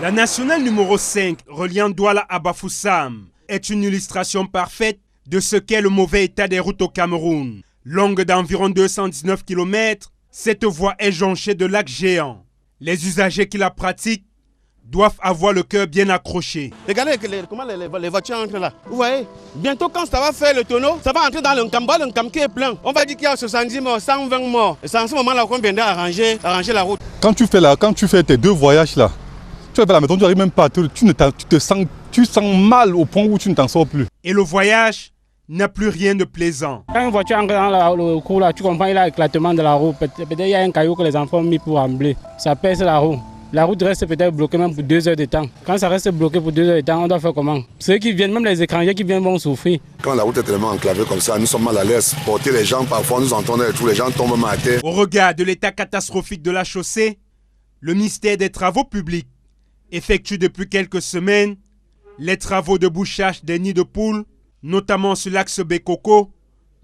La nationale numéro 5, reliant Douala à Bafoussam, est une illustration parfaite de ce qu'est le mauvais état des routes au Cameroun. Longue d'environ 219 km, cette voie est jonchée de lacs géants. Les usagers qui la pratiquent doivent avoir le cœur bien accroché. Regardez comment les voitures entrent là. Vous voyez, bientôt quand ça va faire le tonneau, ça va entrer dans le Nkam qui est plein. On va dire qu'il y a 70 morts, 120 morts. Et c'est en ce moment-là qu'on viendra arranger la route. Quand tu fais tes deux voyages là, tu vas à la maison, tu n'arrives même pas, tu sens mal au point où tu ne t'en sors plus. Et le voyage n'a plus rien de plaisant. Quand une voiture entre dans le cours là, tu comprends, il y a l'éclatement de la roue. Peut-être il y a un caillou que les enfants ont mis pour embler. Ça pèse la roue. La route reste peut-être bloquée même pour 2 heures de temps. Quand ça reste bloqué pour 2 heures de temps, on doit faire comment? Ceux qui viennent, même les étrangers qui viennent vont souffrir. Quand la route est tellement enclavée comme ça, nous sommes mal à l'aise. Porter les gens, parfois nous entendons et tous les gens tombent à terre. Au regard de l'état catastrophique de la chaussée, le ministère des Travaux publics effectue depuis quelques semaines les travaux de bouchage des nids de poules, notamment sur l'axe Bekoko,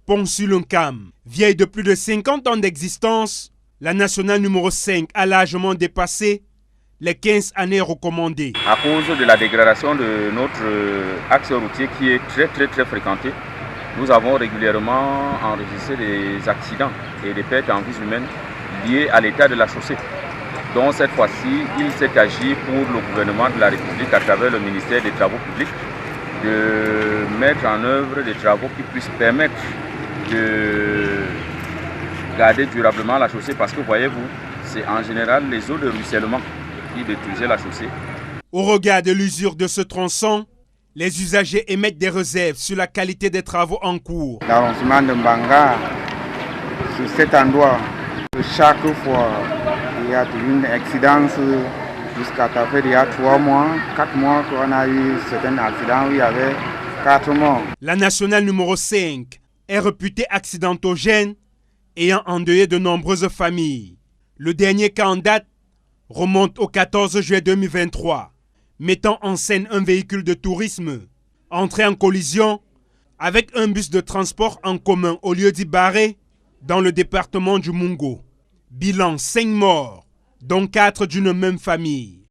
pont sur le Nkam. Vieille de plus de 50 ans d'existence, la nationale numéro 5 a largement dépassé les 15 années recommandées. À cause de la dégradation de notre axe routier qui est très fréquenté, nous avons régulièrement enregistré des accidents et des pertes en vies humaines liées à l'état de la chaussée. Donc cette fois-ci, il s'est agi pour le gouvernement de la République à travers le ministère des Travaux publics de mettre en œuvre des travaux qui puissent permettre de garder durablement la chaussée parce que voyez-vous, c'est en général les eaux de ruissellement qui détruisaient la chaussée. Au regard de l'usure de ce tronçon, les usagers émettent des réserves sur la qualité des travaux en cours. L'arrondissement de Mbanga, sur cet endroit, chaque fois, il y a une accident jusqu'à il y a 3 mois, 4 mois qu'on a eu certains accidents où il y avait 4 morts. La nationale numéro 5 est réputée accidentogène, ayant endeuillé de nombreuses familles. Le dernier cas en date remonte au 14 juillet 2023, mettant en scène un véhicule de tourisme entré en collision avec un bus de transport en commun au lieu d'y barrer dans le département du Mungo. Bilan 5 morts, dont 4 d'une même famille.